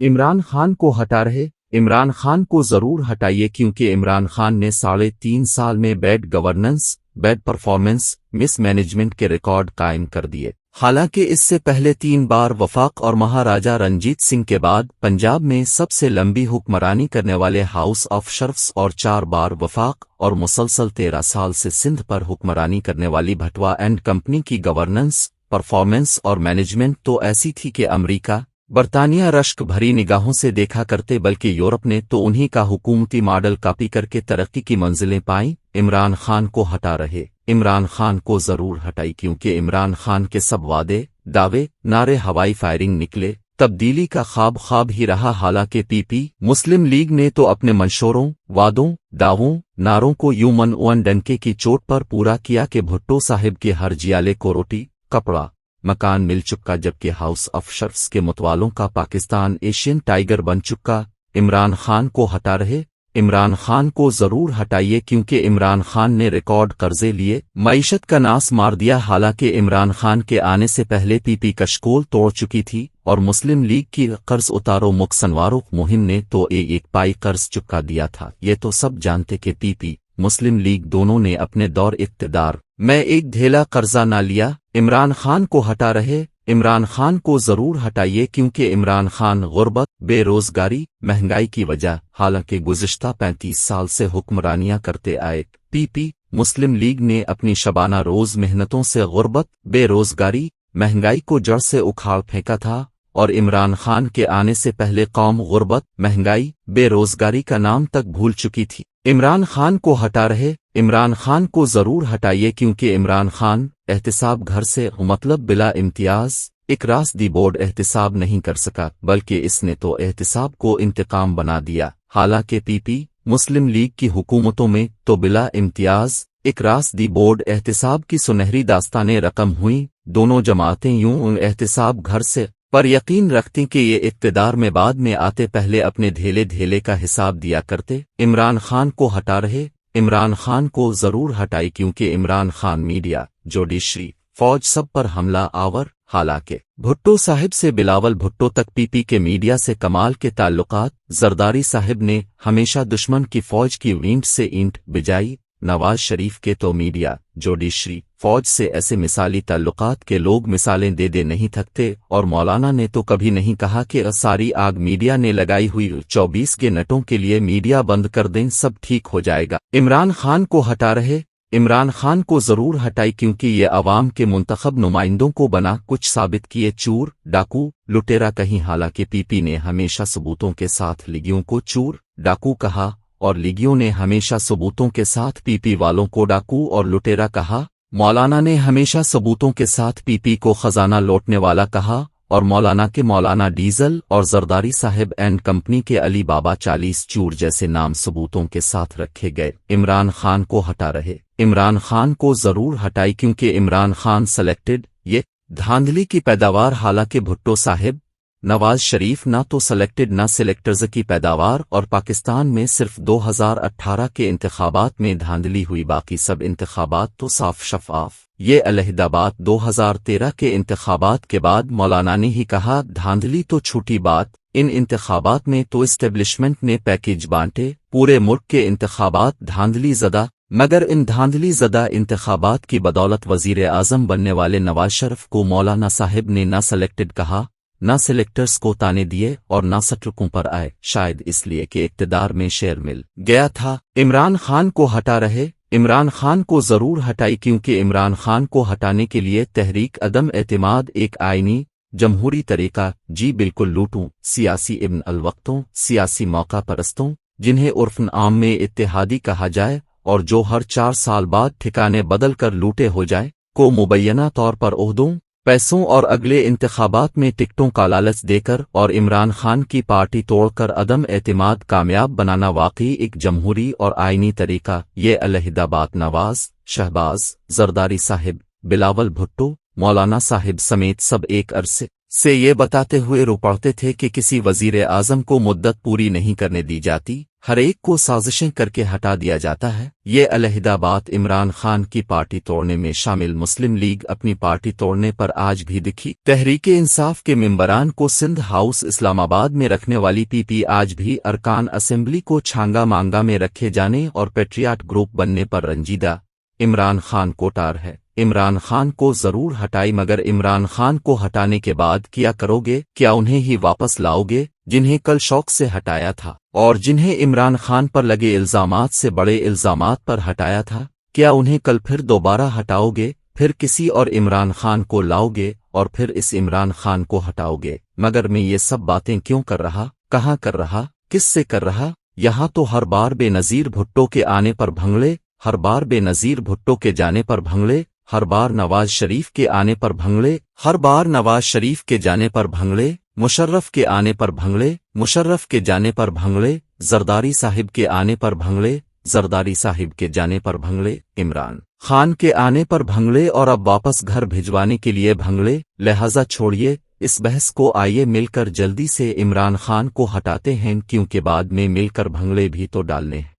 इमरान खान को हटा रहे। इमरान खान को जरूर हटाइए क्योंकि इमरान खान ने 3.5 साल में bad governance, bad performance, mismanagement के रिकॉर्ड कायम कर दिए। हालांकि इससे पहले 3 बार वफाक और महाराजा रंजीत सिंह के बाद पंजाब में सबसे लंबी हुक्मरानी करने वाले हाउस ऑफ शर्फ्स और 4 बार वफाक और मुसलसल 13 साल से सिंध पर हुक्मरानी करने वाली भटवा एंड कंपनी की गवर्नेंस, परफॉर्मेंस और मैनेजमेंट तो ऐसी थी कि अमेरिका, बरतानिया रश्क भरी निगाहों से देखा करते, बल्कि यूरोप ने तो उन्हीं का हुकूमती मॉडल कॉपी करके तरक्की की मंजिलें पाईं। इमरान खान को हटा रहे। इमरान खान को जरूर हटाई क्योंकि इमरान खान के सब वादे, दावे, नारे हवाई फायरिंग निकले। तब्दीली का ख्वाब ही रहा। हालांकि पीपी मुस्लिम लीग ने तो अपने मंशूरों, वादों, दावों, नारों को यूं मन डंके की चोट पर पूरा किया कि भुट्टो साहिब के हर जियाले को रोटी, कपड़ा, मकान मिल चुका, जबकि हाउस ऑफ शर्फ्स के मुतवालों का पाकिस्तान एशियन टाइगर बन चुका। इमरान खान को हटा रहे। इमरान खान को जरूर हटाइए क्योंकि इमरान खान ने रिकॉर्ड कर्जे लिए, मईशत का नाश मार दिया। हालांकि इमरान खान के आने से पहले पीपी कशकोल तोड़ चुकी थी और मुस्लिम लीग की कर्ज उतारो मुकसनवारो मुहिम ने तो एक पाई कर्ज चुका दिया था। ये तो सब जानते कि पीपी, मुस्लिम लीग दोनों ने अपने दौर इक़्तिदार में एक ढेला कर्जा ना लिया। इमरान खान को हटा रहे। इमरान खान को जरूर हटाइए क्योंकि इमरान खान गुर्बत, बेरोजगारी, महंगाई की वजह। हालांकि गुज़िश्ता 35 साल से हुक्मरानियां करते आए पीपी मुस्लिम लीग ने अपनी शबाना रोज मेहनतों से गुर्बत, बेरोजगारी, महंगाई को जड़ से उखाड़ फेंका था और इमरान खान के आने से पहले कौम गुर्बत, महंगाई, बेरोजगारी का नाम तक भूल चुकी थी। इमरान खान को हटा रहे। इमरान खान को जरूर हटाइए क्योंकि इमरान खान एहतिसाब घर से मतलब बिला इम्तियाज इकरास दी बोर्ड एहतिसाब नहीं कर सका, बल्कि इसने तो एहतिसाब को इंतकाम बना दिया। हालांकि पीपी मुस्लिम लीग की हुकूमतों में तो बिला इम्तियाज इकरास दी बोर्ड एहतिसाब की सुनहरी दास्तानें रकम हुई। दोनों जमातें यूं एहतिसाब घर से पर यकीन रखती कि ये इक़्तिदार में बाद में आते पहले अपने धेले का हिसाब दिया करते। इमरान खान को हटा रहे। इमरान खान को जरूर हटाई क्योंकि इमरान खान मीडिया, जुडिशरी, फौज सब पर हमला आवर। हालांकि भुट्टो साहिब से बिलावल भुट्टो तक पीपी के मीडिया से कमाल के ताल्लुकात। जरदारी साहिब ने हमेशा दुश्मन की फौज की ईंट से ईंट बिजाई। नवाज शरीफ के तो मीडिया, जुडिशरी, फौज से ऐसे मिसाली ताल्लुकात के लोग मिसालें दे नहीं थकते। और मौलाना ने तो कभी नहीं कहा कि सारी आग मीडिया ने लगाई हुई, 24 के नटों के लिए मीडिया बंद कर दें, सब ठीक हो जाएगा। इमरान खान को हटा रहे। इमरान खान को जरूर हटाई क्योंकि ये अवाम के मुंतखब नुमाइंदों को बना कुछ साबित किए चूर, डाकू, लुटेरा कहीं। हालांकि पीपी ने हमेशा सबूतों के साथ लीगियों को चूर, डाकू कहा और लीगियों ने हमेशा सबूतों के साथ पीपी वालों को डाकू और लुटेरा कहा। मौलाना ने हमेशा सबूतों के साथ पीपी को खजाना लौटने वाला कहा और मौलाना के मौलाना डीजल और जरदारी साहिब एंड कंपनी के अली बाबा 40 चूर जैसे नाम सबूतों के साथ रखे गए। इमरान खान को हटा रहे। इमरान खान को जरूर हटाई क्योंकि इमरान खान सेलेक्टेड, ये धांधली की पैदावार। हालांकि भुट्टो साहिब, नवाज शरीफ ना तो सेलेक्टेड ना सिलेक्टर्स की पैदावार और पाकिस्तान में सिर्फ 2018 के इंतखाबात में धांधली हुई, बाकी सब इंतखाबात तो साफ शफाफ। ये अलहदा बात 2013 के इंतखाबात के बाद मौलाना ने ही कहा, धांधली तो छूटी बात, इन इंतखाबात में तो इस्टेब्लिशमेंट ने पैकेज बांटे। पूरे मुल्क के इंतखाबात धांधली ज़दा, मगर इन धांधली ज़दा इंतखाबात की बदौलत वजीर आज़म बनने वाले नवाज शरीफ को मौलाना साहिब ने ना सेलेक्टेड कहा, ना सिलेक्टर्स को ताने दिए और ना सट्रकों पर आए, शायद इसलिए कि इक़्तिदार में शेर मिल गया था। इमरान खान को हटा रहे। इमरान खान को जरूर हटाई क्योंकि इमरान खान को हटाने के लिए तहरीक अदम एतमाद एक आईनी जमहूरी तरीका, जी बिल्कुल लूटूं, सियासी इब्न अलवक्तों, सियासी मौका परस्तों, जिन्हें उर्फ़न आम में इत्तेहादी कहा जाए और जो हर 4 साल बाद ठिकाने बदल कर लूटे हो जाए, को मुबैयना तौर पर ओहदों, पैसों और अगले इंतखाबात में टिकटों का लालच देकर और इमरान खान की पार्टी तोड़कर अदम एतमाद कामयाब बनाना वाकई एक जमहूरी और आईनी तरीका। ये अलहदा बात नवाज, शहबाज, जरदारी साहिब, बिलावल भुट्टो, मौलाना साहिब समेत सब एक अरसे से ये बताते हुए रो पड़ते थे कि किसी वजीर आज़म को मुद्दत पूरी नहीं करने दी जाती। ہر ایک کو سازشیں کر کے ہٹا دیا جاتا ہے۔ یہ علیحدہ بات عمران خان کی پارٹی توڑنے میں شامل مسلم لیگ اپنی پارٹی توڑنے پر آج بھی دکھی۔ تحریک انصاف کے ممبران کو سندھ ہاؤس اسلام آباد میں رکھنے والی پی پی آج بھی ارکان اسمبلی کو چھانگا مانگا میں رکھے جانے اور پیٹریاٹ گروپ بننے پر رنجیدہ۔ عمران خان کو ٹار ہے۔ عمران خان کو ضرور ہٹائی، مگر عمران خان کو ہٹانے کے بعد کیا کرو گے؟ کیا انہیں ہی واپس لاؤ گے جنہیں کل شوق سے ہٹایا تھا اور جنہیں عمران خان پر لگے الزامات سے بڑے الزامات پر ہٹایا تھا؟ کیا انہیں کل پھر دوبارہ ہٹاؤ گے؟ پھر کسی اور عمران خان کو لاؤ گے اور پھر اس عمران خان کو ہٹاؤ گے؟ مگر میں یہ سب باتیں کیوں کر رہا؟ کہاں کر رہا؟ کس سے کر رہا؟ یہاں تو ہر بار بے نظیر بھٹو کے آنے پر بھنگلے، ہر بار بے نظیر بھٹو کے جانے پر بھنگلے، ہر بار نواز شریف کے آنے پر بھنگلے، ہر بار نواز شریف کے جانے پر بھنگلے، مشرف کے آنے پر بھنگلے، مشرف کے جانے پر بھنگلے، زرداری صاحب کے آنے پر بھنگلے، زرداری صاحب کے جانے پر بھنگلے، عمران خان کے آنے پر بھنگلے، اور اب واپس گھر بھجوانے کے لیے بھنگلے۔ لہذا چھوڑیے اس بحث کو، آئیے مل کر جلدی سے عمران خان کو ہٹاتے ہیں، کیونکہ بعد میں مل کر بھنگلے بھی تو ڈالنے ہیں۔